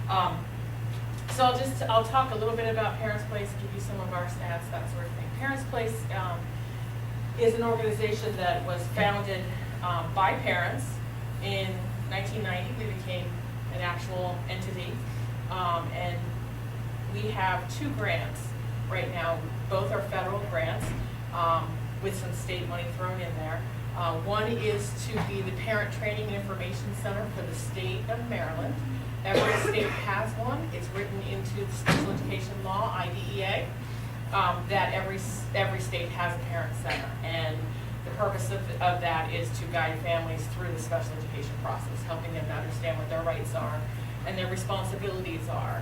So I'll talk a little bit about Parents Place, give you some of our stats, that sort of thing. Parents Place is an organization that was founded by parents in 1990. We became an actual entity, and we have 2 grants right now. Both are federal grants with some state money thrown in there. One is to be the Parent Training and Information Center for the state of Maryland. Every state has one. It's written into the special education law, IDEA, that every state has a parent center. And the purpose of that is to guide families through the special education process, helping them to understand what their rights are and their responsibilities are.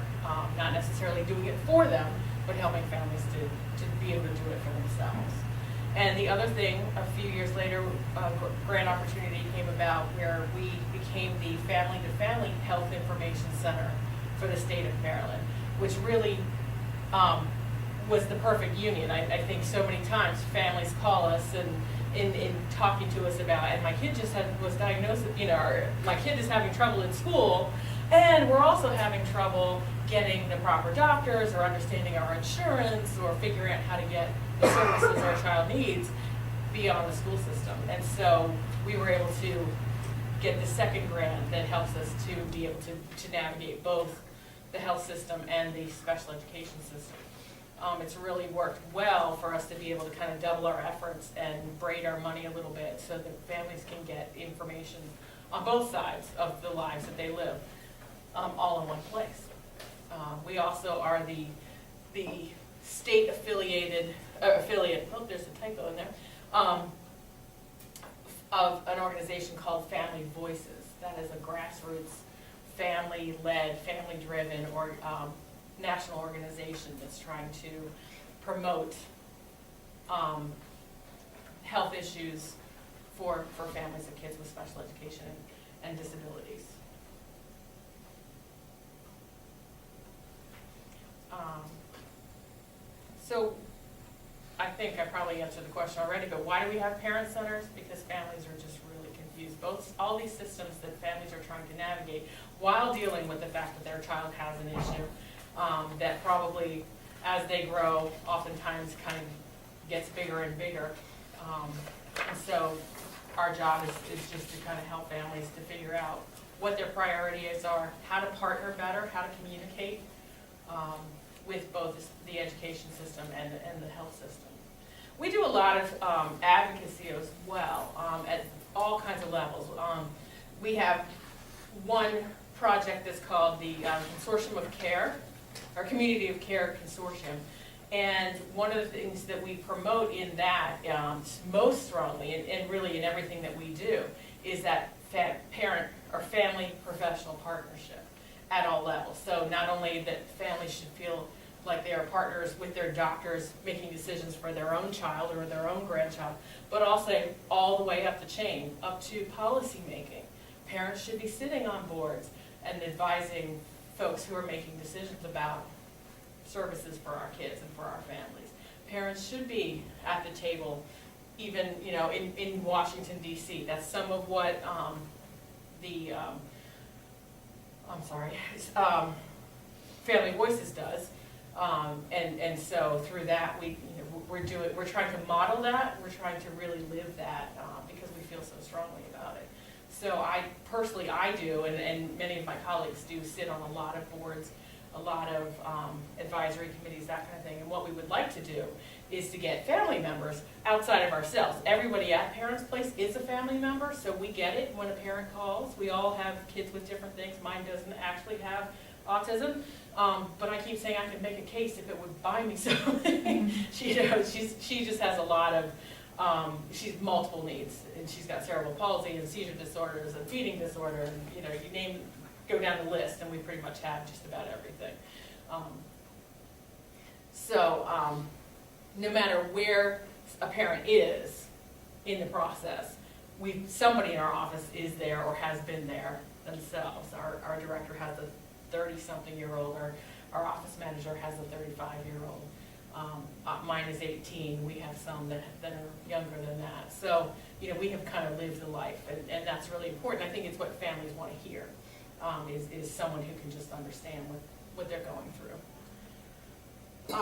Not necessarily doing it for them, but helping families to be able to do it for themselves. And the other thing, a few years later, a grant opportunity came about where we became the family-to-family health information center for the state of Maryland, which really was the perfect union. I think so many times families call us and in talking to us about, and my kid just was diagnosed, or my kid is having trouble in school, and we're also having trouble getting the proper doctors or understanding our insurance or figuring out how to get the services our child needs beyond the school system. And so we were able to get the second grant that helps us to be able to navigate both the health system and the special education system. It's really worked well for us to be able to kind of double our efforts and braid our money a little bit so that families can get information on both sides of the lives that they live, all in one place. We also are the state affiliate, oh, there's a typo in there, of an organization called Family Voices. That is a grassroots, family-led, family-driven or national organization that's trying to promote health issues for families of kids with special education and disabilities. So I think I probably answered the question already, but why do we have parent centers? Because families are just really confused. All these systems that families are trying to navigate while dealing with the fact that their child has an issue that probably, as they grow, oftentimes kind of gets bigger and bigger. And so our job is just to kind of help families to figure out what their priorities are, how to partner better, how to communicate with both the education system and the health system. We do a lot of advocacy as well at all kinds of levels. We have one project that's called the Consortium of Care, or Community of Care Consortium. And one of the things that we promote in that most strongly, and really in everything that we do, is that parent or family professional partnership at all levels. So not only that families should feel like they are partners with their doctors making decisions for their own child or their own grandchild, but also all the way up the chain, up to policy making. Parents should be sitting on boards and advising folks who are making decisions about services for our kids and for our families. Parents should be at the table, even in Washington, D.C. That's some of what Family Voices does, and so through that we're trying to model that. We're trying to really live that because we feel so strongly about it. So I do, and many of my colleagues do, sit on a lot of boards, a lot of advisory committees, that kind of thing. And what we would like to do is to get family members outside of ourselves. Everybody at Parents Place is a family member, so we get it when a parent calls. We all have kids with different things. Mine doesn't actually have autism, but I keep saying I could make a case if it would buy me something. She just has a lot of, she's multiple needs, and she's got cerebral palsy and seizure disorders and feeding disorder, and you go down the list, and we pretty much have just about everything. No matter where a parent is in the process, somebody in our office is there or has been there themselves. Our director has a 30-something-year-old, our office manager has a 35-year-old. Mine is 18. We have some that are younger than that. So, we have kind of lived the life, and that's really important. I think it's what families want to hear. is someone who can just understand what they're going through.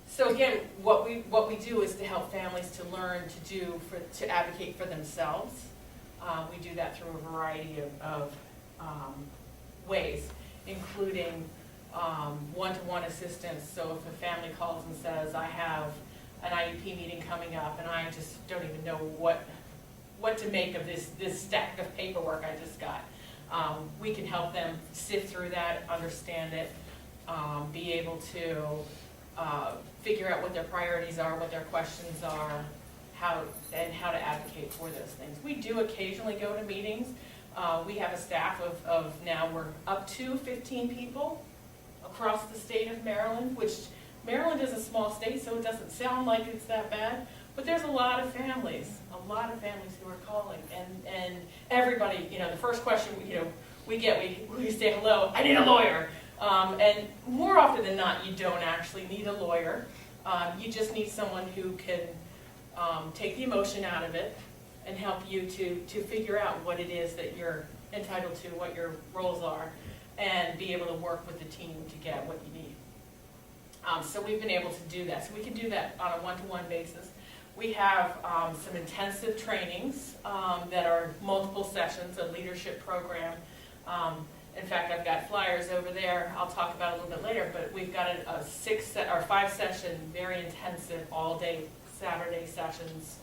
So again, what we do is to help families to learn to advocate for themselves. We do that through a variety of ways, including one-to-one assistance. So if a family calls and says, I have an IEP meeting coming up and I just don't even know what to make of this stack of paperwork I just got, we can help them sift through that, understand it, be able to figure out what their priorities are, what their questions are, how to advocate for those things. We do occasionally go to meetings. We have a staff of now we're up to 15 people across the state of Maryland, which Maryland is a small state, so it doesn't sound like it's that bad, but there's a lot of families who are calling, and everybody, the first question, we say, hello, I need a lawyer. And more often than not, you don't actually need a lawyer. You just need someone who can take the emotion out of it and help you to figure out what it is that you're entitled to, what your roles are, and be able to work with the team to get what you need. So we've been able to do that. So we can do that on a one-to-one basis. We have some intensive trainings that are multiple sessions, a leadership program. In fact, I've got flyers over there. I'll talk about it a little bit later, but we've got a 5-session, very intensive, all-day Saturday sessions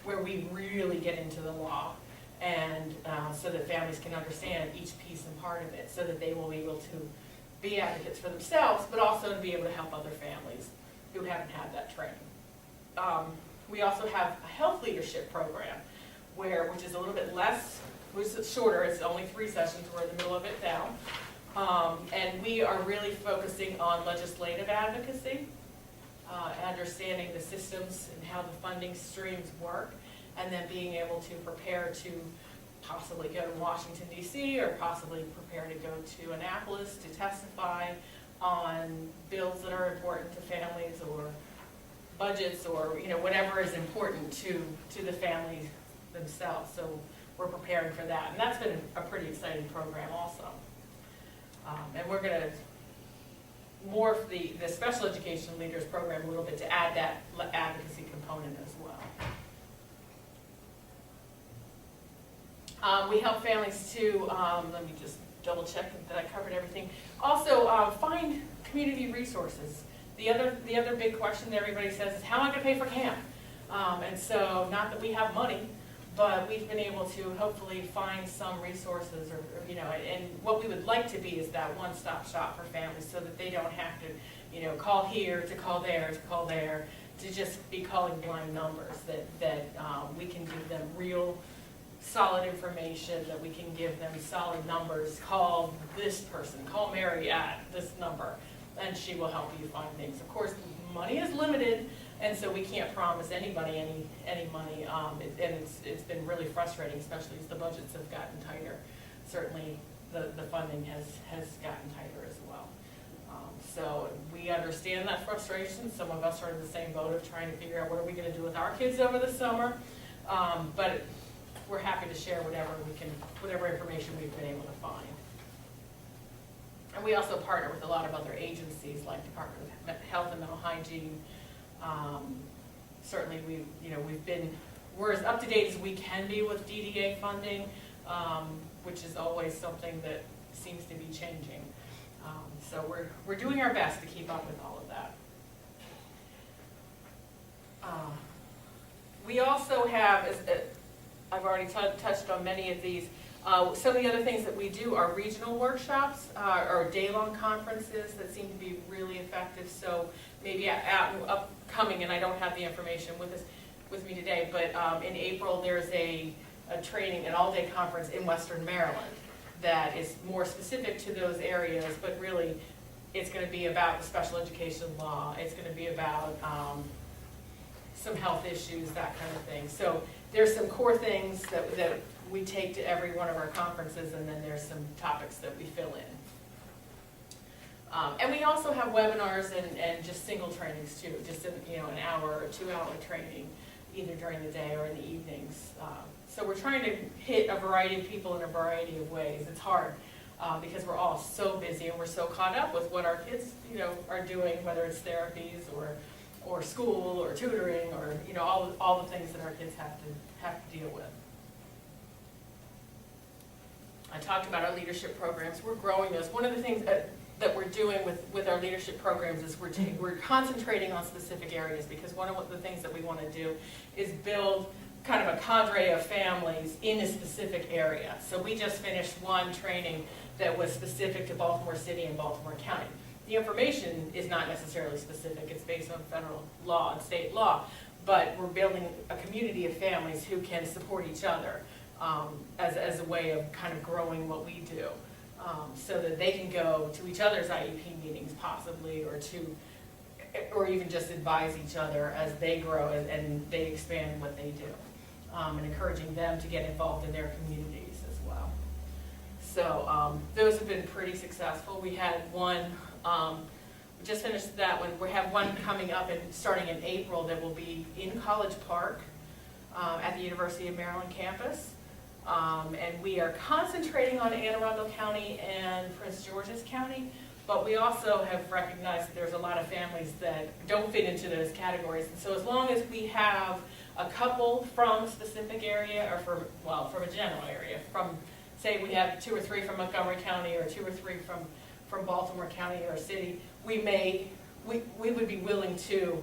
where we really get into the law, and so that families can understand each piece and part of it, so that they will be able to be advocates for themselves, but also to be able to help other families who haven't had that training. We also have a health leadership program, which is a little bit less, which is shorter. It's only 3 sessions. We're in the middle of it now. And we are really focusing on legislative advocacy, understanding the systems and how the funding streams work, and then being able to prepare to possibly go to Washington, D.C., or possibly prepare to go to Annapolis to testify on bills that are important to families, or budgets, or whatever is important to the families themselves. So we're preparing for that, and that's been a pretty exciting program also. And we're going to morph the special education leaders program a little bit to add that advocacy component as well. We help families to, let me just double check that I covered everything. Also, find community resources. The other big question that everybody says is, how am I going to pay for camp? And so, not that we have money, but we've been able to hopefully find some resources, and what we would like to be is that one-stop shop for families, so that they don't have to, call here, to call there, to just be calling blind numbers, that we can give them real, solid information, that we can give them solid numbers. Call this person, call Mary at this number, and she will help you find things. Of course, money is limited, and so we can't promise anybody any money, and it's been really frustrating, especially as the budgets have gotten tighter. Certainly, the funding has gotten tighter as well. So we understand that frustration. Some of us are in the same boat of trying to figure out what are we going to do with our kids over the summer, but we're happy to share whatever information we've been able to find. And we also partner with a lot of other agencies, like Department of Health and Mental Hygiene. Certainly, we're as up to date as we can be with DDA funding, which is always something that seems to be changing. So we're doing our best to keep up with all of that. We also have, I've already touched on many of these. Some of the other things that we do are regional workshops, or day-long conferences that seem to be really effective. So maybe out and upcoming, and I don't have the information with me today, but in April there's a training, an all-day conference in Western Maryland that is more specific to those areas, but really it's going to be about the special education law. It's going to be about some health issues, that kind of thing. So there's some core things that we take to every one of our conferences, and then there's some topics that we fill in. And we also have webinars and just single trainings too, just an hour or 2-hour training, either during the day or in the evenings. So we're trying to hit a variety of people in a variety of ways. It's hard. because we're all so busy and we're so caught up with what our kids, are doing, whether it's therapies or school or tutoring or, all the things that our kids have to deal with. I talked about our leadership programs. We're growing those. One of the things that we're doing with our leadership programs is we're concentrating on specific areas, because one of the things that we want to do is build kind of a cadre of families in a specific area. So we just finished one training that was specific to Baltimore City and Baltimore County. The information is not necessarily specific. It's based on federal law and state law, but we're building a community of families who can support each other as a way of kind of growing what we do, so that they can go to each other's IEP meetings possibly, or even just advise each other as they grow and they expand what they do, and encouraging them to get involved in their communities as well. So those have been pretty successful. We had one, we just finished that one. We have one coming up and starting in April that will be in College Park at the University of Maryland campus. And we are concentrating on Anne Arundel County and Prince George's County, but we also have recognized that there's a lot of families that don't fit into those categories. And so as long as we have a couple from a specific area, or from a general area, say we have 2 or 3 from Montgomery County or 2 or 3 from Baltimore County or city, we would be willing to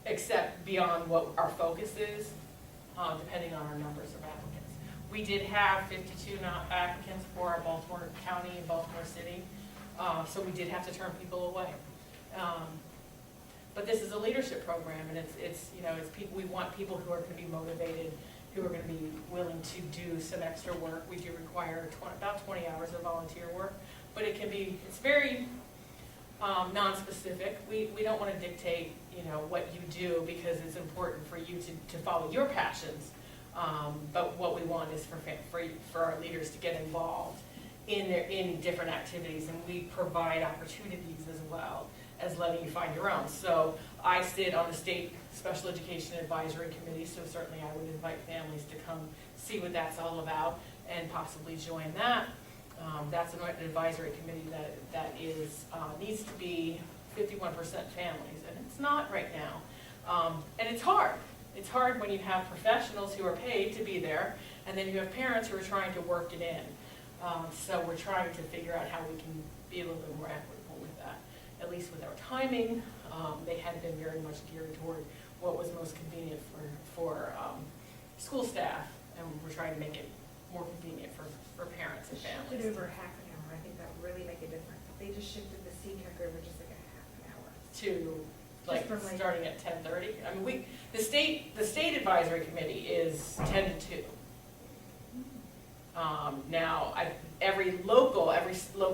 accept beyond what our focus is, depending on our numbers of applicants. We did have 52 applicants for our Baltimore County and Baltimore City, so we did have to turn people away. But this is a leadership program, and it's people. We want people who are going to be motivated, who are going to be willing to do some extra work. We do require about 20 hours of volunteer work, but it's very non-specific. We don't want to dictate what you do, because it's important for you to follow your passions. But what we want is for our leaders to get involved in different activities, and we provide opportunities as well as letting you find your own. So I sit on the State Special Education Advisory Committee, so certainly I would invite families to come see what that's all about and possibly join that. That's an advisory committee that needs to be 51% families, and it's not right now. And it's hard. It's hard when you have professionals who are paid to be there, and then you have parents who are trying to work it in. So we're trying to figure out how we can be a little bit more equitable with that, at least with our timing. They had been very much geared toward what was most convenient for school staff, and we're trying to make it more convenient for parents and families. Shifted over half an hour. I think that would really make a difference. They just shifted the CCAC over just like a half an hour. To starting at 10:30. I mean, the state advisory committee is 10 to 2. Now, every local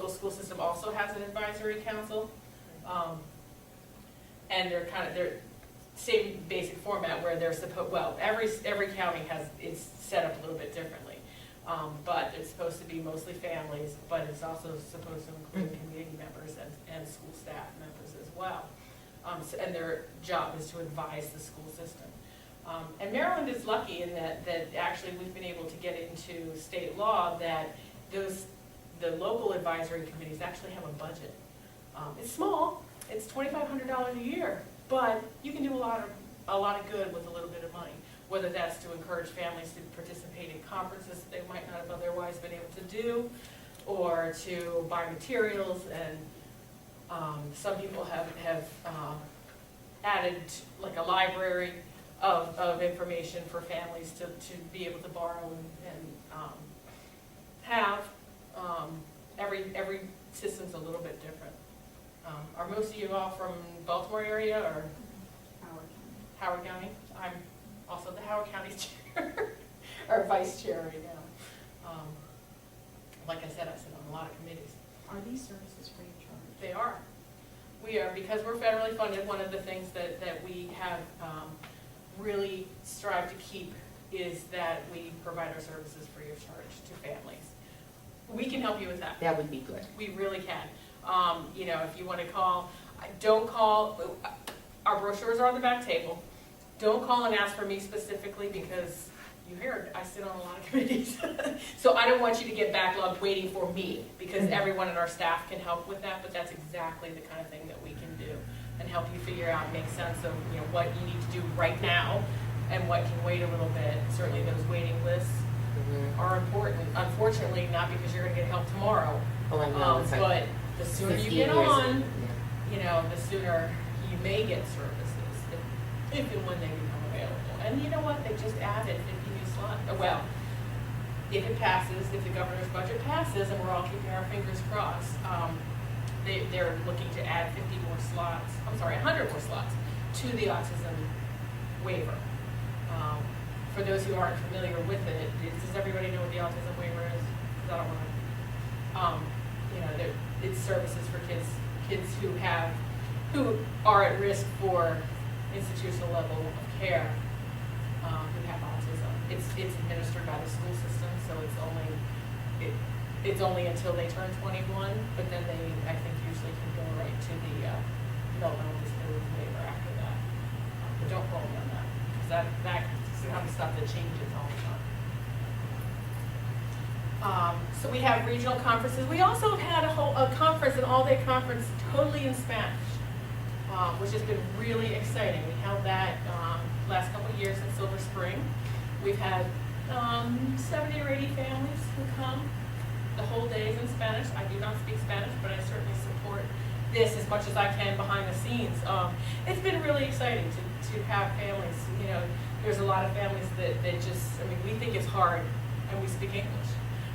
school system also has an advisory council, and they're same basic format where they're every county is set up a little bit differently, but it's supposed to be mostly families, but it's also supposed to include community members and school staff members as well. And their job is to advise the school system. And Maryland is lucky in that actually we've been able to get into state law that the local advisory committees actually have a budget. It's small, it's $2,500 a year, but you can do a lot of good with a little bit of money, whether that's to encourage families to participate in conferences that they might not have otherwise been able to do, or to buy materials, and some people have added like a library of information for families to be able to borrow and have. Every system's a little bit different. Are most of you all from Baltimore area or Howard County? I'm also the Howard County chair, or vice chair right now. Like I said, I sit on a lot of committees. Are these services free of charge? They are. We are, because we're federally funded. One of the things that we have really strive to keep is that we provide our services free of charge to families. We can help you with that. That would be good. We really can. If you want to call, don't call. Our brochures are on the back table. Don't call and ask for me specifically, because you heard, I sit on a lot of committees. So I don't want you to get backlogged waiting for me, because everyone in our staff can help with that, but that's exactly the kind of thing that we can do and help you figure out, make sense of, you know, what you need to do right now and what can wait a little bit. Certainly those waiting lists are important. Unfortunately, not because you're gonna get help tomorrow, Oh, I know. It's like but the sooner you 15 get years. on, you know, the sooner you may get services if and when they become available. And you know what, they just added 50 new slots. Well, if it passes, if the governor's budget passes, and we're all keeping our fingers crossed, they're looking to add 50 more slots, 100 more slots to the autism waiver. For those who aren't familiar with it, does everybody know what the autism waiver is? Because I don't want to, you know, it's services for kids who are at risk for institutional level of care, who have autism. It's administered by the school system, so it's only until they turn 21, but then they, I think, usually can go right to the developmental disability waiver after that. But don't quote me on that, because that's the kind of stuff that changes all the time. So we have regional conferences. We also have had a conference, an all-day conference, totally in Spanish, which has been really exciting. We held that last couple of years in Silver Spring. We've had 70 or 80 families who come. The whole day is in Spanish. I do not speak Spanish, but I certainly support this as much as I can behind the scenes. It's been really exciting to have families. You know, there's a lot of families that just, I mean, we think it's hard, and we speak English.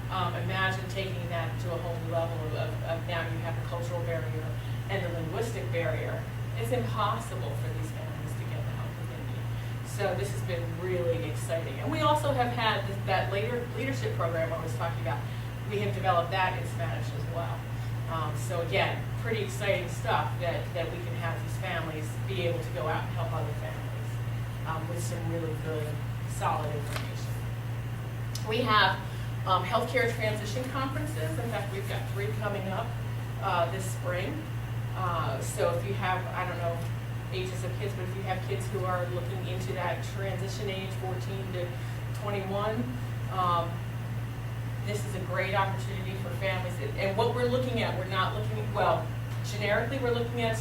Imagine taking that to a whole new level of now you have the cultural barrier and the linguistic barrier. It's impossible for these families to get the help that they need. So this has been really exciting. And we also have had that leadership program I was talking about. We have developed that in Spanish as well. So again, pretty exciting stuff that we can have these families be able to go out and help other families with some really good, solid information. We have healthcare transition conferences. In fact, we've got 3 coming up this spring. So if you have, I don't know ages of kids, but if you have kids who are looking into that transition age, 14 to 21, this is a great opportunity for families. And what we're looking at, we're not looking, well, generically we're looking at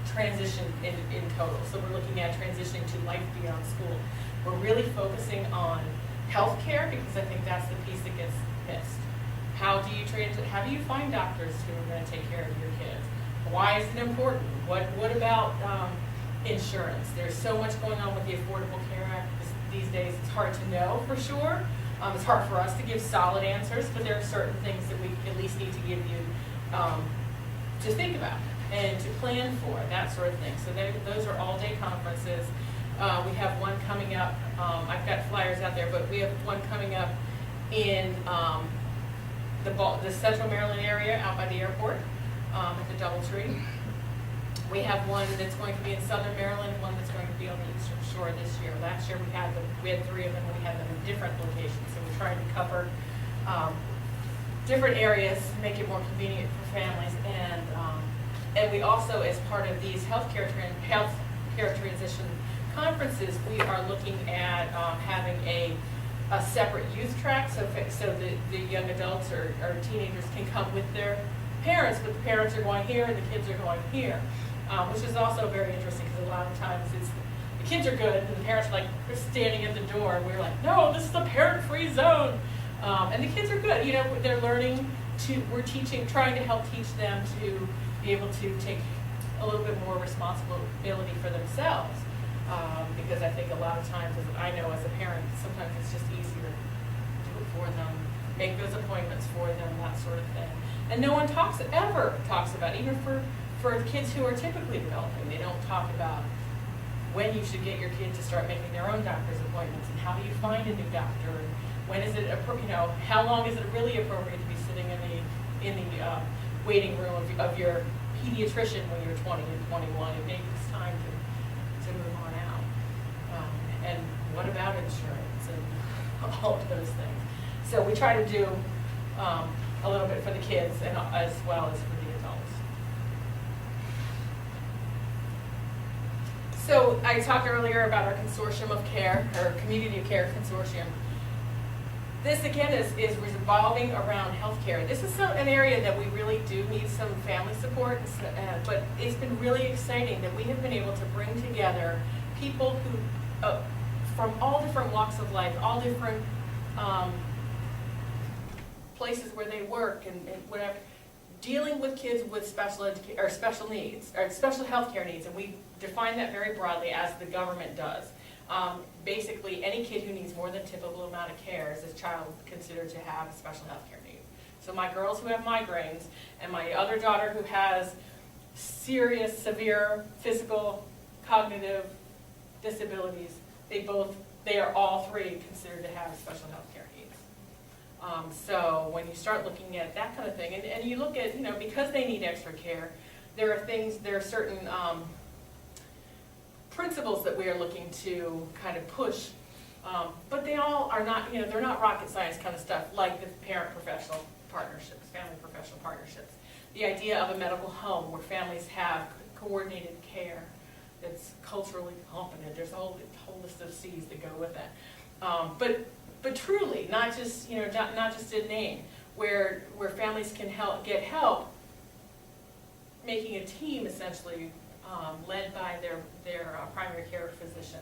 transition in total. So we're looking at transitioning to life beyond school. We're really focusing on healthcare because I think that's the piece that gets missed. How do you find doctors who are going to take care of your kids? Why is it important? What about insurance? There's so much going on with the Affordable Care Act these days. It's hard to know for sure. It's hard for us to give solid answers, but there are certain things that we at least need to give you to think about and to plan for, that sort of thing. So those are all-day conferences. We have one coming up. I've got flyers out there, but we have one coming up in the Central Maryland area, out by the airport, at the DoubleTree. We have one that's going to be in Southern Maryland, one that's going to be on the Eastern Shore this year. Last year we had 3 of them, and we had them in different locations. So we're trying to cover different areas to make it more convenient for families. And we also, as part of these healthcare transition conferences, we are looking at having a separate youth track, so the young adults or teenagers can come with their parents, but the parents are going here and the kids are going here, which is also very interesting because a lot of times the kids are good and the parents are like standing at the door and we're like, no, this is a parent-free zone, and the kids are good. You know, they're learning we're trying to help teach them to be able to take a little bit more responsibility for themselves. Because I think a lot of times, as I know as a parent, sometimes it's just easier to do it for them, make those appointments for them, that sort of thing. And no one ever talks about, even for kids who are typically developing, they don't talk about when you should get your kid to start making their own doctor's appointments, and how do you find a new doctor, and when is it, how long is it really appropriate to be sitting in the waiting room of your pediatrician when you're 20 and 21, and maybe it's time to move on out. And what about insurance and all of those things? So we try to do a little bit for the kids and as well as for the adults. So I talked earlier about our consortium of care, or community of care consortium. This again is revolving around healthcare. This is an area that we really do need some family support, but it's been really exciting that we have been able to bring together people who, from all different walks of life, all different places where they work and whatever, dealing with kids with special needs, or special healthcare needs, and we define that very broadly as the government does. Basically, any kid who needs more than typical amount of care is a child considered to have special healthcare needs. So my girls who have migraines, and my other daughter who has serious, severe physical, cognitive disabilities, they are all three considered to have special healthcare needs. So when you start looking at that kind of thing, and you look at, because they need extra care, there are certain principles that we are looking to kind of push, but they all are not, they're not rocket science kind of stuff, like the parent-professional partnerships, family-professional partnerships. The idea of a medical home where families have coordinated care that's culturally competent. There's a whole list of C's that go with that. But truly, not just, not just in name, where families can get help, making a team essentially, led by their primary care physician,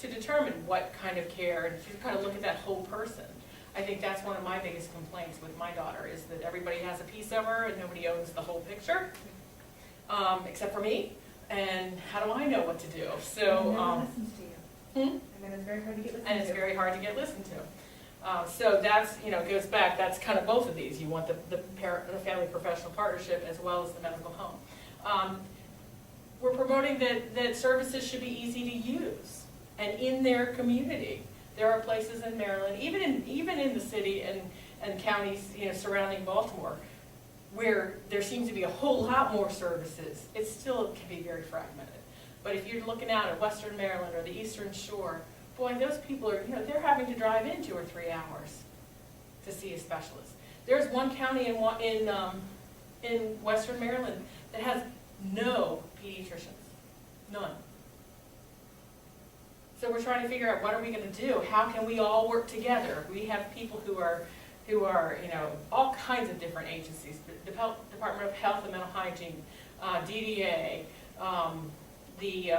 to determine what kind of care, and to kind of look at that whole person. I think that's one of my biggest complaints with my daughter, is that everybody has a piece of her and nobody owns the whole picture, except for me. And how do I know what to do? So, listens to you. And then it's very hard to get listened to. And it's very hard to get listened to. So that's, goes back, that's kind of both of these. You want the parent, the family professional partnership, as well as the medical home. We're promoting that services should be easy to use and in their community. There are places in Maryland, even in the city and counties, surrounding Baltimore, where there seems to be a whole lot more services. It still can be very fragmented. But if you're looking out at Western Maryland or the Eastern Shore, boy, those people are, they're having to drive in 2 or 3 hours to see a specialist. There's one county in Western Maryland that has no pediatricians, none. So we're trying to figure out, what are we going to do? How can we all work together? We have people who are all kinds of different agencies, the Department of Health and Mental Hygiene, DDA, the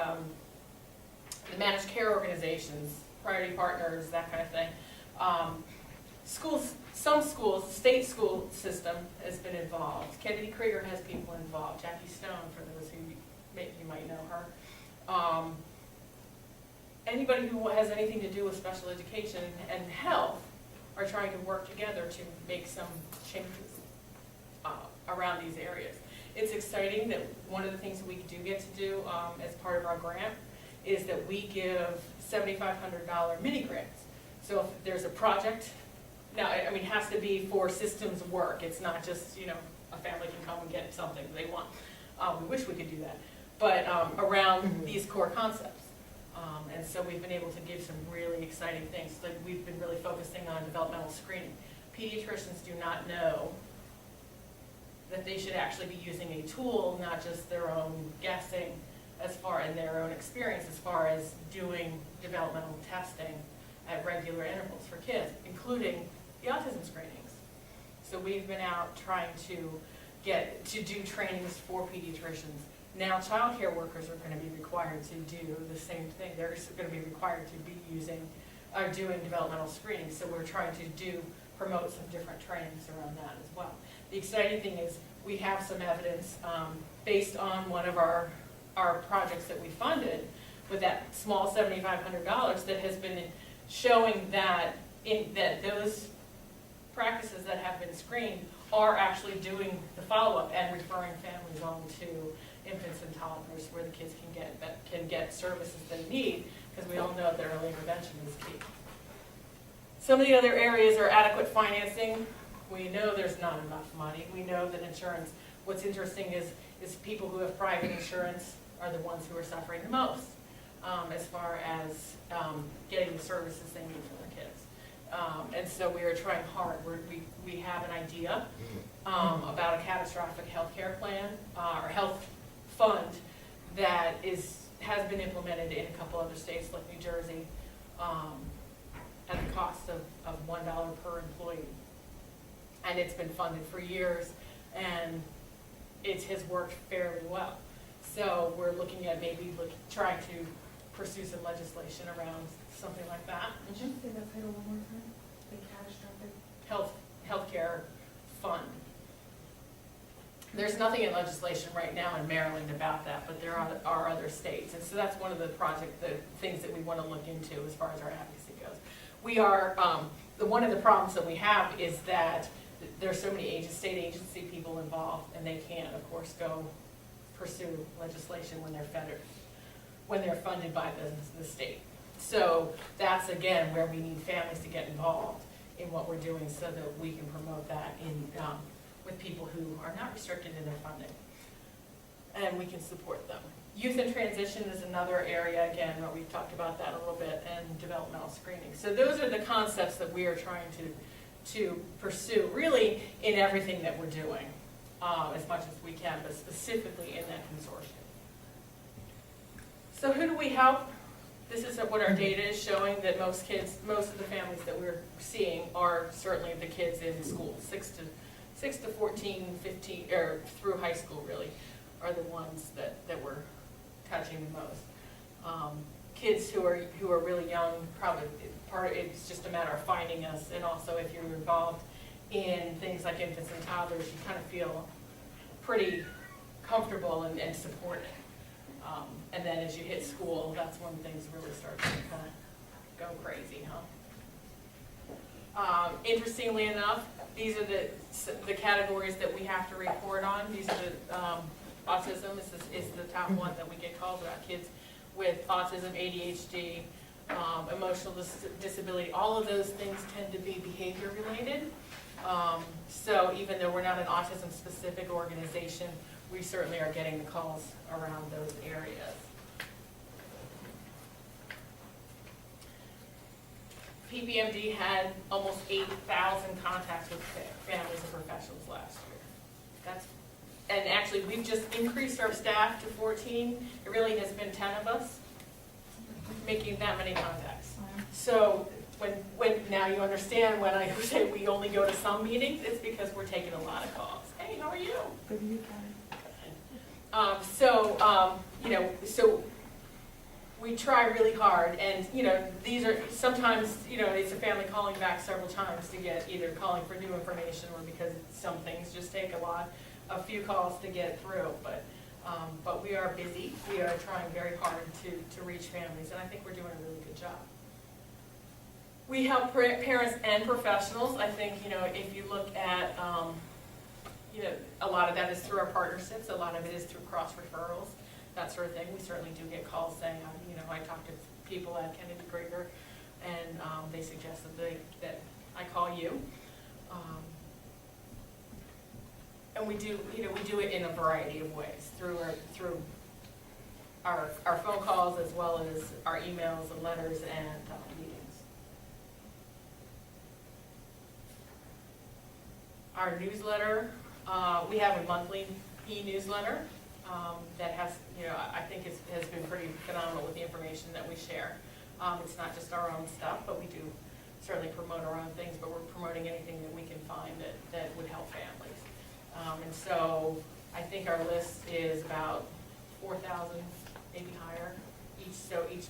managed care organizations, priority partners, that kind of thing. Schools, some schools, state school system has been involved. Kennedy Krieger has people involved. Jackie Stone, for those who you might know her. Anybody who has anything to do with special education and health are trying to work together to make some changes around these areas. It's exciting that one of the things that we do get to do as part of our grant is that we give $7,500 mini grants. So if there's a project, now, it has to be for systems work. It's not just, a family can come and get something they want. We wish we could do that. But around these core concepts. And so we've been able to give some really exciting things. Like, we've been really focusing on developmental screening. Pediatricians do not know that they should actually be using a tool, not just their own guessing and their own experience as far as doing developmental testing at regular intervals for kids, including the autism screenings. So we've been out trying to do trainings for pediatricians. Now child care workers are going to be required to do the same thing. They're going to be required to be doing developmental screening. So we're trying to promote some different trainings around that as well. The exciting thing is we have some evidence based on one of our projects that we funded with that small $7,500 that has been showing that those practices that have been screened are actually doing the follow-up and referring families on to infants and toddlers where the kids can get services they need, because we all know that early intervention is key. Some of the other areas are adequate financing. We know there's not enough money. We know that insurance, what's interesting is people who have private insurance are the ones who are suffering the most as far as getting the services they need for their kids. And so we are trying hard. We have an idea about a catastrophic health care plan or health fund that is has been implemented in a couple other states like New Jersey, at the cost of $1 per employee. And it's been funded for years, and it has worked fairly well. So we're looking at maybe trying to pursue some legislation around something like that. Did you say that title one more time? The catastrophic? Healthcare fund. There's nothing in legislation right now in Maryland about that, but there are other states. And so that's one of the things that we want to look into as far as our advocacy goes. We are, one of the problems that we have is that there's so many state agency people involved, and they can't, of course, go pursue legislation when they're funded by the state. So that's, again, where we need families to get involved in what we're doing so that we can promote that with people who are not restricted in their funding. And we can support them. Youth in transition is another area, again, where we've talked about that a little bit, and developmental screening. So those are the concepts that we are trying to pursue, really, in everything that we're doing, as much as we can, but specifically in that consortium. So who do we help? This is what our data is showing, that most of the families that we're seeing are certainly the kids in school, 6 to 14, 15, or through high school, really, are the ones that we're touching the most. Kids who are really young, probably it's just a matter of finding us, and also if you're involved in things like infants and toddlers, you kind of feel pretty comfortable and supported. And then as you hit school, that's when things really start to kind of go crazy, huh? Interestingly enough, these are the categories that we have to report on. These are the autism is the top one that we get calls about. Kids with autism, ADHD, emotional disability. All of those things tend to be behavior related. So even though we're not an autism specific organization, we certainly are getting the calls around those areas. ppmd had almost 8,000 contacts with families and professionals last year. And actually, we've just increased our staff to 14. It really has been 10 of us making that many contacts. So when now you understand when I say we only go to some meetings, it's because we're taking a lot of calls. Hey, how are you? Good, you So we try really hard, and these are sometimes it's a family calling back several times to get either calling for new information or because some things just take a few calls to get through. But we are busy. We are trying very hard to reach families, and I think we're doing a really good job. We help parents and professionals. I think if you look at a lot of that is through our partnerships. A lot of it is through cross referrals, that sort of thing. We certainly do get calls saying, I talked to people at Kennedy Krieger, and they suggested that I call you. And we do it in a variety of ways through our phone calls as well as our emails and letters and meetings. Our newsletter, we have a monthly e-newsletter that has, I think has been pretty phenomenal with the information that we share. It's not just our own stuff, but we do certainly promote our own things, but we're promoting anything that we can find that would help families. And so I think our list is about 4,000, maybe higher. Each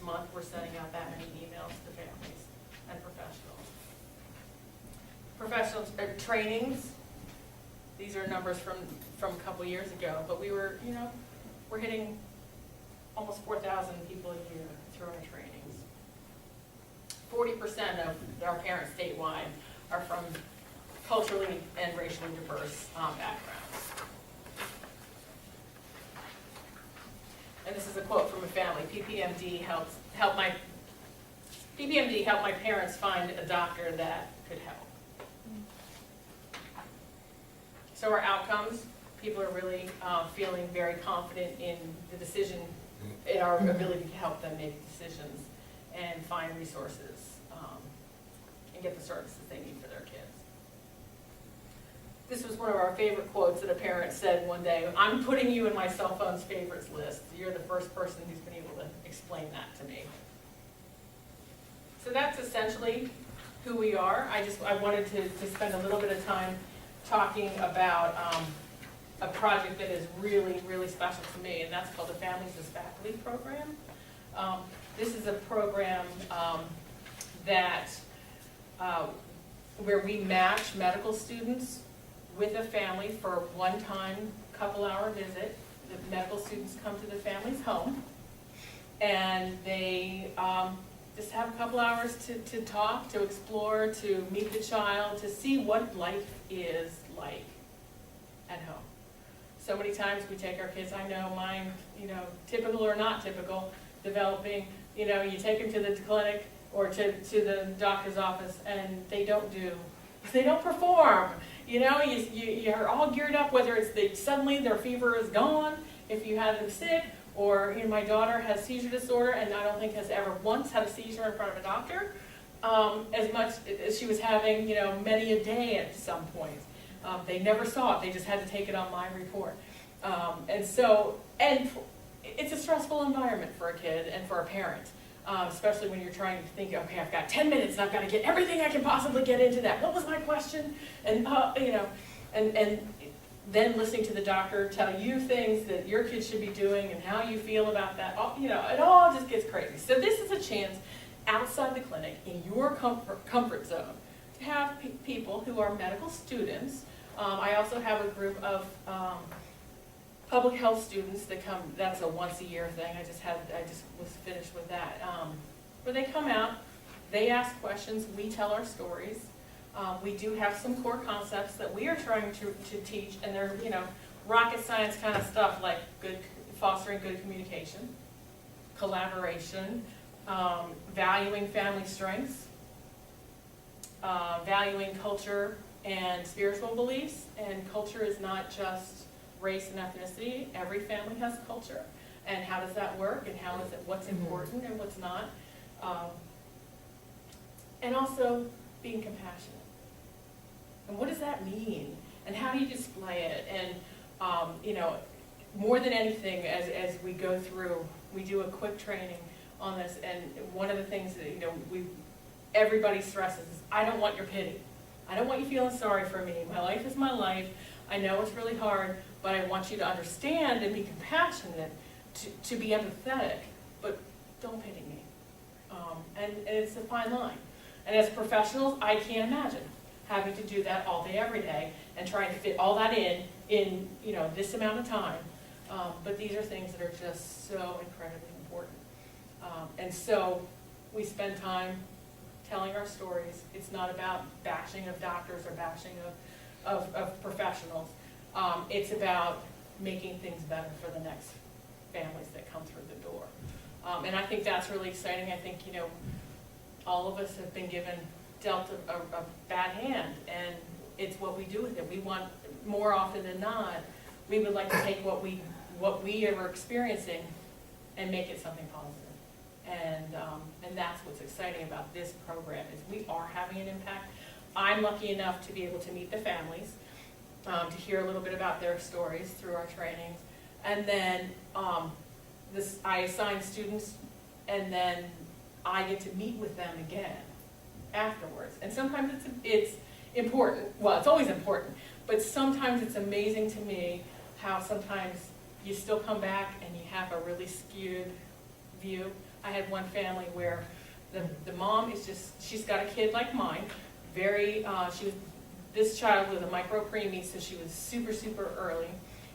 month we're sending out that many emails to families and professionals. Trainings, these are numbers from a couple years ago, but we're hitting almost 4,000 people a year through our trainings. 40% of our parents statewide are from culturally and racially diverse backgrounds. And this is a quote from a family. ppmd helped my parents find a doctor that could help. So our outcomes, people are really feeling very confident in the decision, in our ability to help them make decisions and find resources and get the services they need for their kids. this was one of our favorite quotes that a parent said one day, "I'm putting you in my cell phone's favorites list. You're the first person who's been able to explain that to me." So that's essentially who we are. I wanted to spend a little bit of time talking about a project that is really, really special to me, and that's called the Families as Faculty program. This is a program that where we match medical students with a family for a one-time couple-hour visit. The medical students come to the family's home, and they just have a couple hours to talk, to explore, to meet the child, to see what life is like at home. So many times we take our kids, I know mine, typical or not typical, developing, you take them to the clinic or to the doctor's office, and they don't perform. You're all geared up, whether it's suddenly their fever is gone, if you had them sick, or my daughter has seizure disorder and I don't think has ever once had a seizure in front of a doctor, as much as she was having, many a day at some point. They never saw it, they just had to take it on my report. And it's a stressful environment for a kid and for a parent, especially when you're trying to think, okay, I've got 10 minutes and I've got to get everything I can possibly get into that. What was my question? And, and then listening to the doctor tell you things that your kids should be doing and how you feel about that, it all just gets crazy. So this is a chance outside the clinic in your comfort zone to have people who are medical students. I also have a group of public health students that come. That's a once-a-year thing. I just was finished with that. Where they come out, they ask questions, we tell our stories. We do have some core concepts that we are trying to teach, and they're rocket science kind of stuff like fostering good communication, collaboration, valuing family strengths, valuing culture and spiritual beliefs. And culture is not just race and ethnicity. Every family has culture, and how does that work, and what's important and what's not, and also being compassionate. And what does that mean? And how do you display it? And more than anything, as we go through, we do a quick training on this. And one of the things that everybody stresses is, I don't want your pity. I don't want you feeling sorry for me. My life is my life. I know it's really hard, but I want you to understand and be compassionate, to be empathetic, but don't pity me. And it's a fine line. And as professionals, I can't imagine having to do that all day, every day, and trying to fit all that in this amount of time. But these are things that are just so incredibly important. And so we spend time telling our stories. It's not about bashing of doctors or bashing of professionals. It's about making things better for the next families that come through the door. And I think that's really exciting. I think, all of us have been dealt a bad hand, and it's what we do with it. We want, more often than not, we would like to take what we are experiencing and make it something positive. And that's what's exciting about this program, is we are having an impact. I'm lucky enough to be able to meet the families, to hear a little bit about their stories through our trainings, and then I assign students, and then I get to meet with them again afterwards. And sometimes it's important. Well, it's always important, but sometimes it's amazing to me how sometimes you still come back and you have a really skewed view. I had one family where the mom is she's got a kid like mine, this child was a micro preemie, so she was super, super early.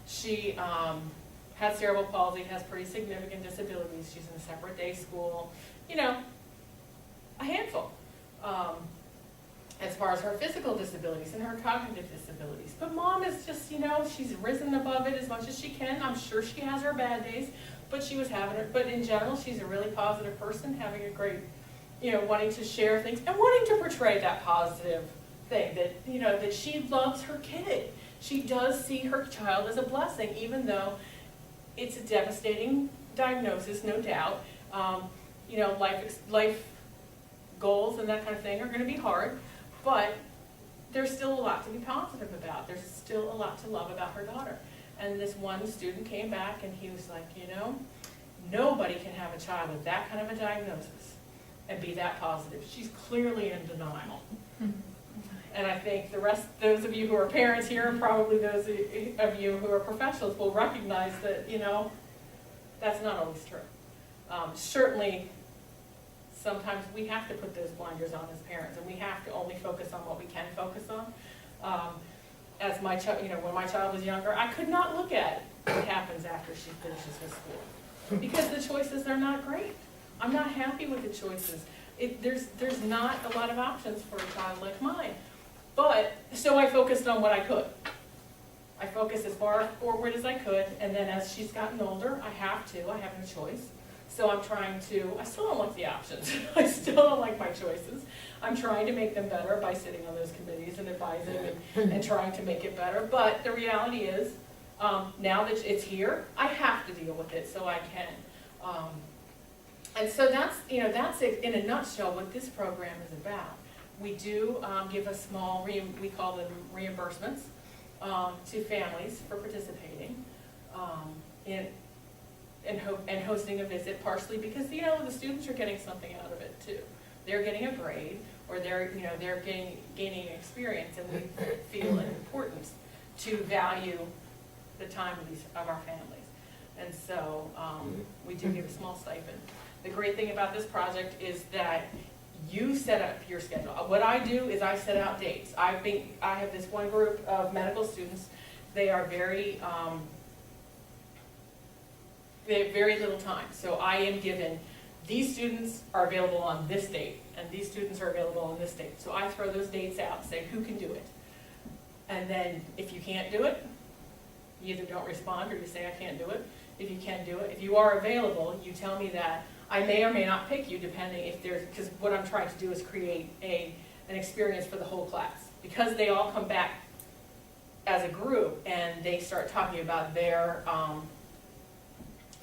She had cerebral palsy, has pretty significant disabilities. She's in a separate day school, a handful. As far as her physical disabilities and her cognitive disabilities. But mom is just, she's risen above it as much as she can. I'm sure she has her bad days, but but in general, she's a really positive person, having a great, wanting to share things and wanting to portray that positive thing, that, that she loves her kid. She does see her child as a blessing, even though it's a devastating diagnosis, no doubt. Life goals and that kind of thing are going to be hard, but there's still a lot to be positive about. There's still a lot to love about her daughter. And this one student came back and he was like, you know, nobody can have a child with that kind of a diagnosis and be that positive. She's clearly in denial. And I think those of you who are parents here, and probably those of you who are professionals, will recognize that, you know, that's not always true. Certainly, sometimes we have to put those blinders on as parents, and we have to only focus on what we can focus on. As my child, you know, when my child was younger, I could not look at what happens after she finishes with school, because the choices are not great. I'm not happy with the choices. There's not a lot of options for a child like mine. But, so I focused on what I could. I focused as far forward as I could, and then as she's gotten older, I have no choice. So I'm trying to, I still don't like the options. I still don't like my choices. I'm trying to make them better by sitting on those committees and advising and trying to make it better. But the reality is, now that it's here, I have to deal with it so I can. And so that's it, in a nutshell what this program is about. We do give a small, we call them reimbursements to families for participating in hosting a visit, partially because, you know, the students are getting something out of it too. They're getting a grade, or they're gaining experience, and we feel an importance to value the time of our families. And so we do give a small stipend. The great thing about this project is that you set up your schedule. What I do is I set out dates. I have this one group of medical students. They are they have very little time. So I am given, these students are available on this date, and these students are available on this date. So I throw those dates out and say, who can do it? And then if you can't do it, you either don't respond or you say, I can't do it. If you can do it, if you are available, you tell me that. I may or may not pick you depending if there's, because what I'm trying to do is create an experience for the whole class. Because they all come back as a group and they start talking about their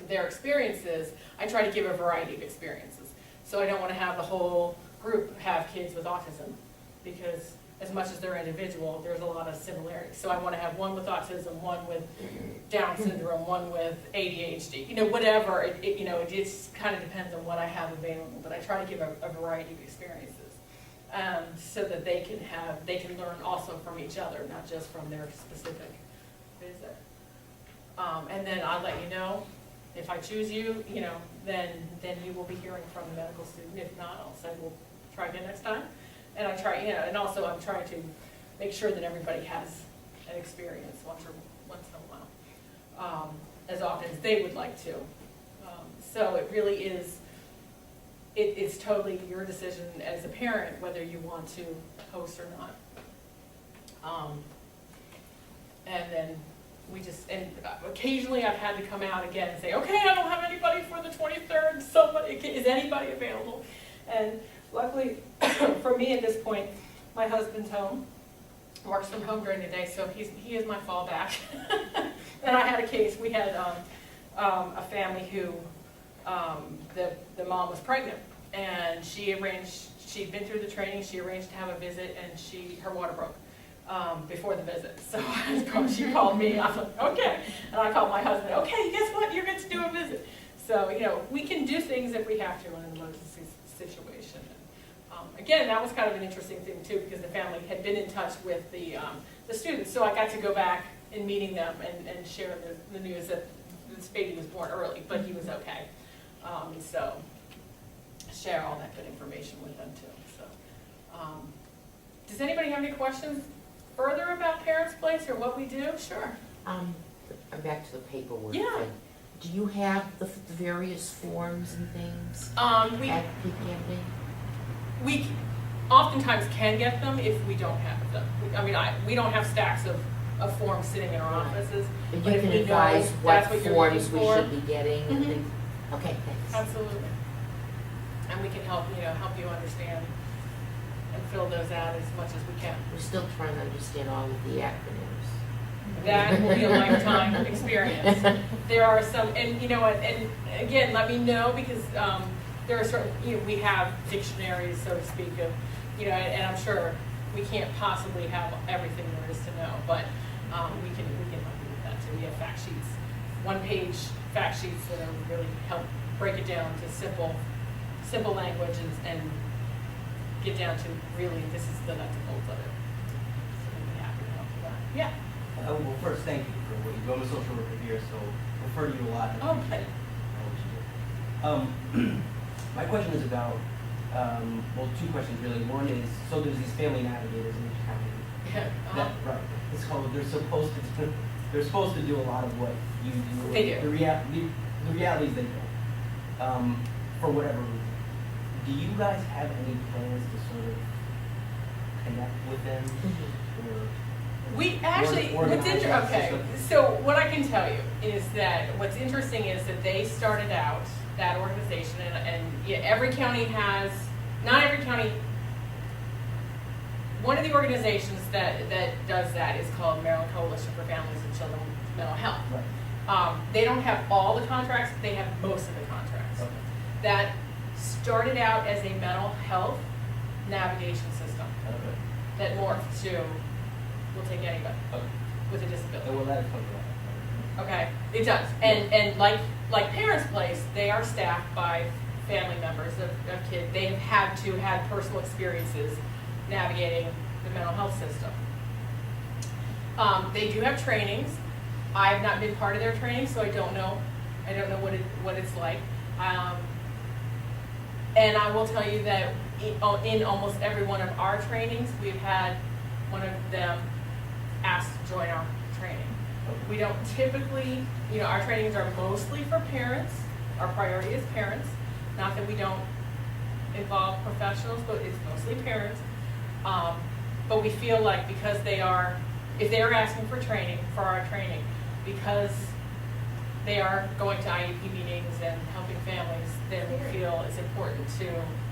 experiences, I try to give a variety of experiences. So I don't want to have the whole group have kids with autism, because as much as they're individual, there's a lot of similarities. So I want to have one with autism, one with Down syndrome, one with ADHD, you know, whatever. It just kind of depends on what I have available, but I try to give a variety of experiences, so that they can learn also from each other, not just from their specific visit. And then I'll let you know if I choose you, you know, then you will be hearing from the medical student. If not, I'll say we'll try again next time. And I try, you know, and also I'm trying to make sure that everybody has an experience once in a while, as often as they would like to. So it really is, it's totally your decision as a parent whether you want to host or not. And then and occasionally I've had to come out again and say, okay, I don't have anybody for the 23rd, is anybody available? And luckily, for me at this point, my husband's home, works from home during the day, so he is my fallback. And I had a case, we had a family who, the mom was pregnant, and she'd been through the training, she arranged to have a visit, and her water broke before the visit. So she called me, I was like, okay. And I called my husband, okay, guess what, you're going to do a visit. So, you know, we can do things if we have to in an emergency situation. Again, that was kind of an interesting thing too, because the family had been in touch with the students, so I got to go back in meeting them and share the news that this baby was born early, but he was okay. So share all that good information with them too. So, does anybody have any questions further about Parents Place or what we do? Sure. I'm back to the paperwork Yeah. thing. Do you have the various forms and things At PPMD? We oftentimes can get them if we don't have them. We don't have stacks of forms sitting in our offices. But But you if can we know advise what that's you're forms we looking for, should be getting and Mhm. things? Okay, thanks. Absolutely. And we can help you understand and fill those out as much as we can. We're still trying to understand all of the acronyms. That will be a lifetime experience. There are some, and you know what, and again, let me know, because there are certain, we have dictionaries, so to speak, of, and I'm sure we can't possibly have everything there is to know, but we can help you with that too. We have fact sheets, one-page fact sheets that are really help break it down to simple language and get down to really this is the nuts and bolts of it. So we'd be happy to help with that. Yeah. Well, first, thank you for what you do. I'm a social worker here, so refer to you a lot. Oh, okay. My question is about, well, two questions really. One is, so there's these family navigators in each county. Yeah. That, right. It's called, they're supposed to do a lot of what you do. They do. The reality is they don't. For whatever reason. Do you guys have any plans to sort of connect with them? We actually, so what I can tell you is that what's interesting is that they started out, that organization, and yeah, every county has, not every county, one of the organizations that does that is called Meryl Coalition for Families and Children with Mental Health. Right. They don't have all the contracts, they have most of the contracts. Okay. That started out as a mental health navigation system Okay. that morphed to, we'll take anybody Okay. with a disability. Well, that is something like Okay, it does. And like Parents Place, they are staffed by family members of kids. They have had personal experiences navigating the mental health system. They do have trainings. I've not been part of their training, so I don't know what it's like. And I will tell you that in almost every one of our trainings, we've had one of them ask to join our training. We don't typically, our trainings are mostly for parents. Our priority is parents. Not that we don't involve professionals, but it's mostly parents. But we feel like because if they are asking for training, for our training, because they are going to IEP meetings and helping families, then we feel it's important to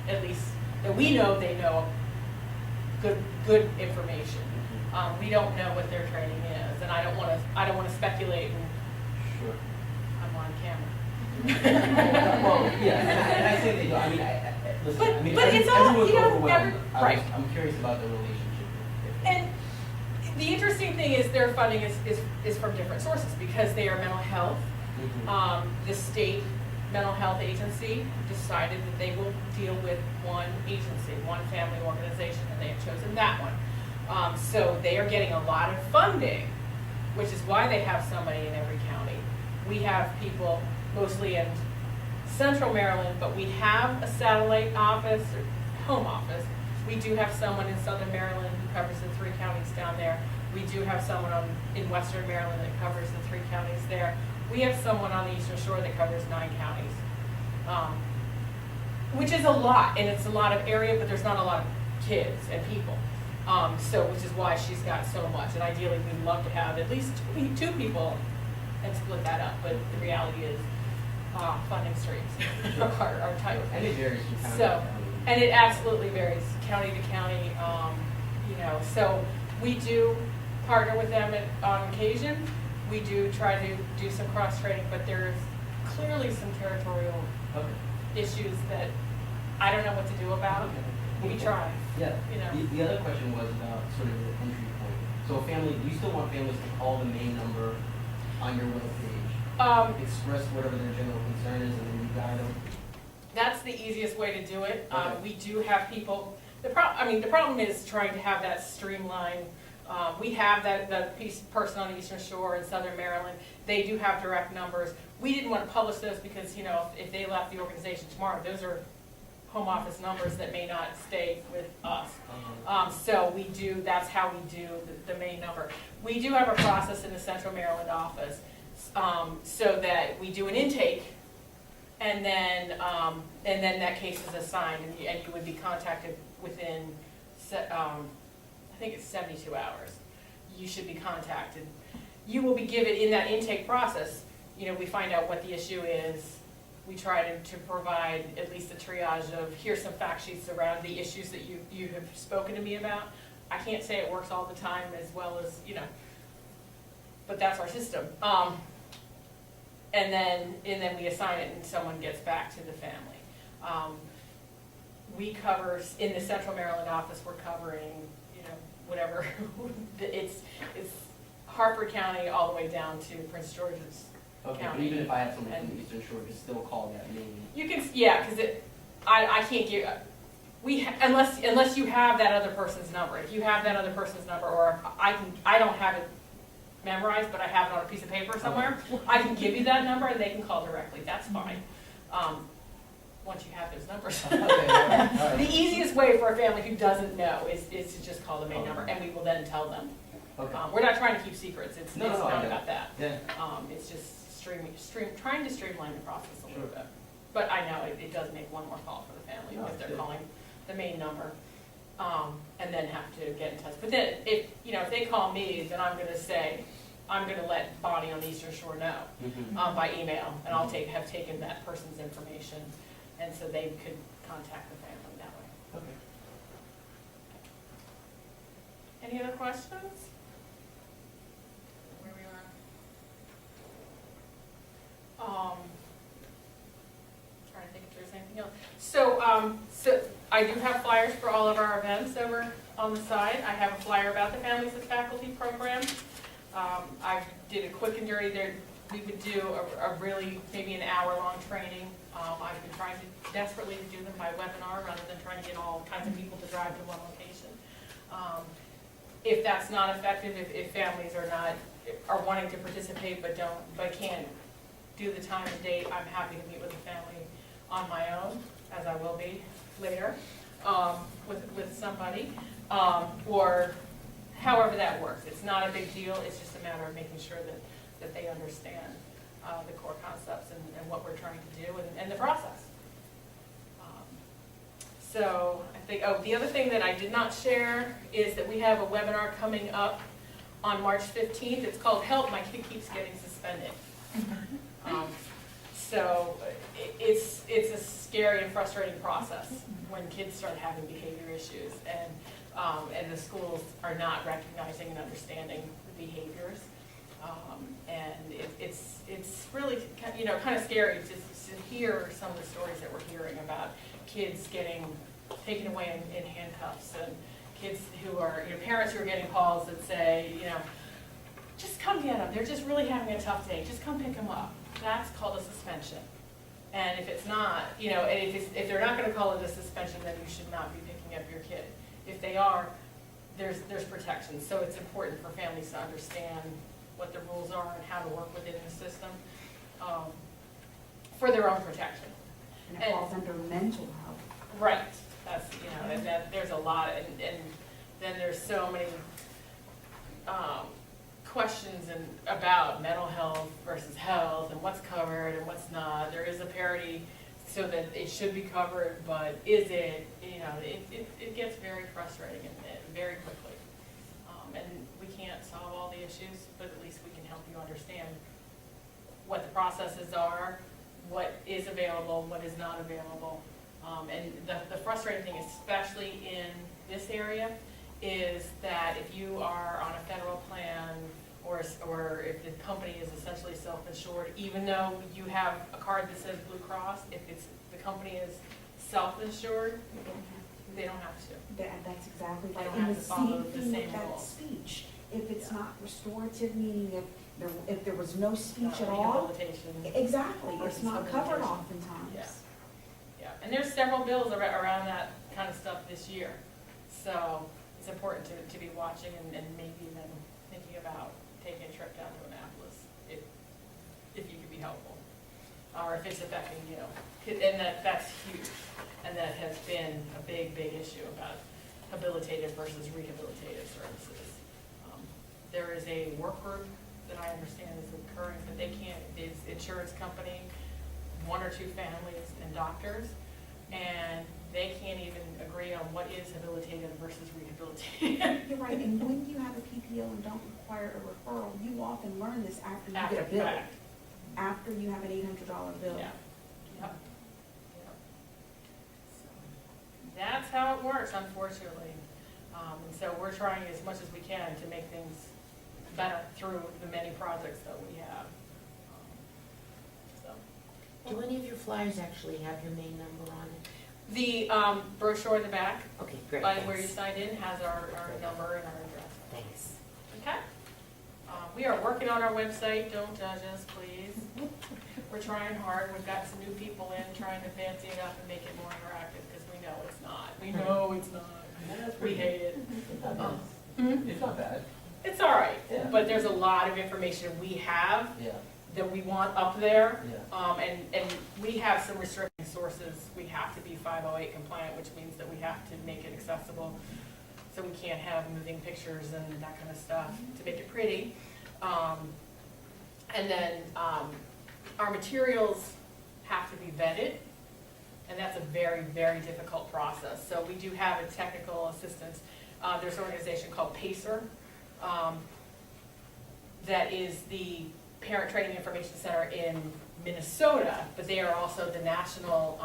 at least, that we know they know good information. We don't know what their training is, and I don't want to speculate. And Sure. I'm on camera. Well, yeah, and I say they do. I mean, listen, But- I mean, but it's all, everyone's overwhelmed. right. I'm curious about the relationship. And the interesting thing is their funding is from different sources because they are mental health. Mhm. The state mental health agency decided that they will deal with one agency, one family organization, and they have chosen that one. So they are getting a lot of funding, which is why they have somebody in every county. We have people mostly in central Maryland, but we have a satellite office, or home office. We do have someone in southern Maryland who covers the 3 counties down there. We do have someone in western Maryland that covers the 3 counties there. We have someone on the eastern shore that covers 9 counties, which is a lot, and it's a lot of area, but there's not a lot of kids and people. So, which is why she's got so much, and ideally we'd love to have at least 2 people and split that up, but the reality is funding streams are tight. And it varies from county to So, county. and it absolutely varies county to county, so we do partner with them on occasion. We do try to do some cross-training, but there's clearly some territorial Okay. issues that I don't know what to do about. We try. Yeah. You know. The other question was about sort of the entry point. So do you still want families to call the main number on your webpage? Express whatever their general concern is, and then you guide them? That's the easiest way to do it. Okay. We do have people, the problem is trying to have that streamlined. We have the person on the Eastern Shore in Southern Maryland. They do have direct numbers. We didn't want to publish those because, if they left the organization tomorrow, those are home office numbers that may not stay with us. So that's how we do the main number. We do have a process in the Central Maryland office so that we do an intake, and then that case is assigned, and you would be contacted within, I think it's 72 hours. You should be contacted. You will be given, in that intake process, we find out what the issue is. We try to provide at least a triage of, here's some fact sheets around the issues that you have spoken to me about. I can't say it works all the time as well as, but that's our system. And then we assign it and someone gets back to the family. We cover, in the Central Maryland office, we're covering, whatever, it's Hartford County all the way down to Prince George's Okay, County. even if I have someone from And- Eastern Shore, just still call that main. You can, yeah, because I can't give, unless you have that other person's number. If you have that other person's number, or I don't have it memorized, but I have it on a piece of paper somewhere, I can give you that number and they can call directly, that's fine. Once you have those numbers. Okay, all right. The easiest way for a family who doesn't know is to just call the main number, and we will then tell them. Okay. We're not trying to keep secrets, it's No, not I get it. about that. Yeah. It's just trying to streamline the process a little Sure. bit. But I know it does make one more call for the family No, if it's they're good. calling the main number, and then have to get in touch. But then, if they call me, then I'm gonna let Bonnie on the Eastern Shore know, Mhm. by email, and I'll have taken that person's information, and so they could contact the family that way. Okay. Any other questions? Where we are? Trying to think if there's anything else. So I do have flyers for all of our events over on the side. I have a flyer about the Families with Faculty program. I did a quick and dirty there. We would do a really, maybe an hour-long training. I've been trying to desperately to do them by webinar rather than trying to get all kinds of people to drive to one location. If that's not effective, if families are wanting to participate but can't do the time and date, I'm happy to meet with the family on my own, as I will be later, with somebody, or however that works. It's not a big deal, it's just a matter of making sure that they understand the core concepts and what we're trying to do and the process. So I think, the other thing that I did not share is that we have a webinar coming up on March 15th. It's called Help, My Kid Keeps Getting Suspended. So it's a scary and frustrating process when kids start having behavior issues and the schools are not recognizing and understanding the behaviors. And it's really kind of scary to hear some of the stories that we're hearing about kids getting taken away in handcuffs, and kids who are, parents who are getting calls that say, just come get them, they're just really having a tough day, just come pick them up. That's called a suspension. And if it's not, if they're not gonna call it a suspension, then you should not be picking up your kid. If they are, there's protection. So it's important for families to understand what the rules are and how to work within the system for their own protection. And it falls under mental health. Right, that's, and there's a lot, and then there's so many questions about mental health versus health, and what's covered and what's not. There is a parity so that it should be covered, but is it, it gets very frustrating and very quickly. And we can't solve all the issues, but at least we can help you understand what the processes are, what is available, what is not available. And the frustrating thing, especially in this area, is that if you are on a federal plan or if the company is essentially self-insured, even though you have a card that says Blue Cross, if the company is self-insured, they don't have to. That's exactly They right. don't And have the to follow same the thing same with that rules. speech. If it's Yeah. not restorative, meaning if there was no speech Not at all, rehabilitation. exactly, it's Versus not covered rehabilitation. oftentimes. Yeah. Yeah, and there's several bills around that kind of stuff this year. So it's important to be watching and maybe even thinking about taking a trip down to Annapolis if you could be helpful. Or if it's affecting you. And that's huge. And that has been a big issue about habilitative versus rehabilitative services. There is a work group that I understand is occurring, but it's insurance company, one or two families and doctors, and they can't even agree on what is habilitative versus rehabilitative. You're right, and when you have a PPO and don't require a referral, you often learn this after you After get a the bill. fact. After you have an $800 bill. Yeah. Yep. Yep. So, that's how it works, unfortunately. And so we're trying as much as we can to make things better through the many projects that we have. So. Do any of your flyers actually have your main number on it? The brochure in the back, Okay, great, where you thanks. signed in, has our number and our address. Thanks. Okay? We are working on our website, don't judge us, please. We're trying hard, we've got some new people in, trying to fancy it up and make it more interactive, because we know it's not. We know it's not. We hate it. It's not bad. It's all right, Yeah. but there's a lot of information we have Yeah, that we want up there. yeah. And we have some restricting sources. We have to be 508 compliant, which means that we have to make it accessible. So we can't have moving pictures and that kind of stuff to make it pretty. And then our materials have to be vetted, and that's a very, very difficult process. So we do have a technical assistance. There's an organization called PACER that is the Parent Training Information Center in Minnesota, but they are also the national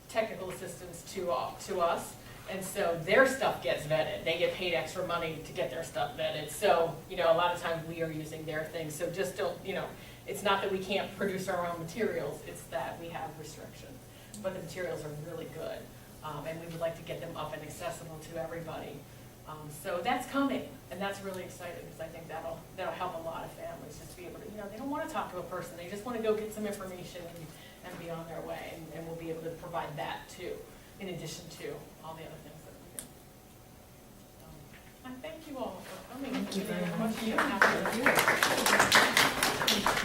technical assistance to us. And so their stuff gets vetted. They get paid extra money to get their stuff vetted. So, you know, a lot of times we are using their things. So just don't, you know, it's not that we can't produce our own materials, it's that we have restrictions. But the materials are really good. And we would like to get them up and accessible to everybody. So that's coming, and that's really exciting, because I think that'll help a lot of families, just to be able to, you know, they don't want to talk to a person, they just want to go get some information and be on their way, and we'll be able to provide that too, in addition to all the other things that we do. I thank you all for coming. Thank you very Any much. questions you have?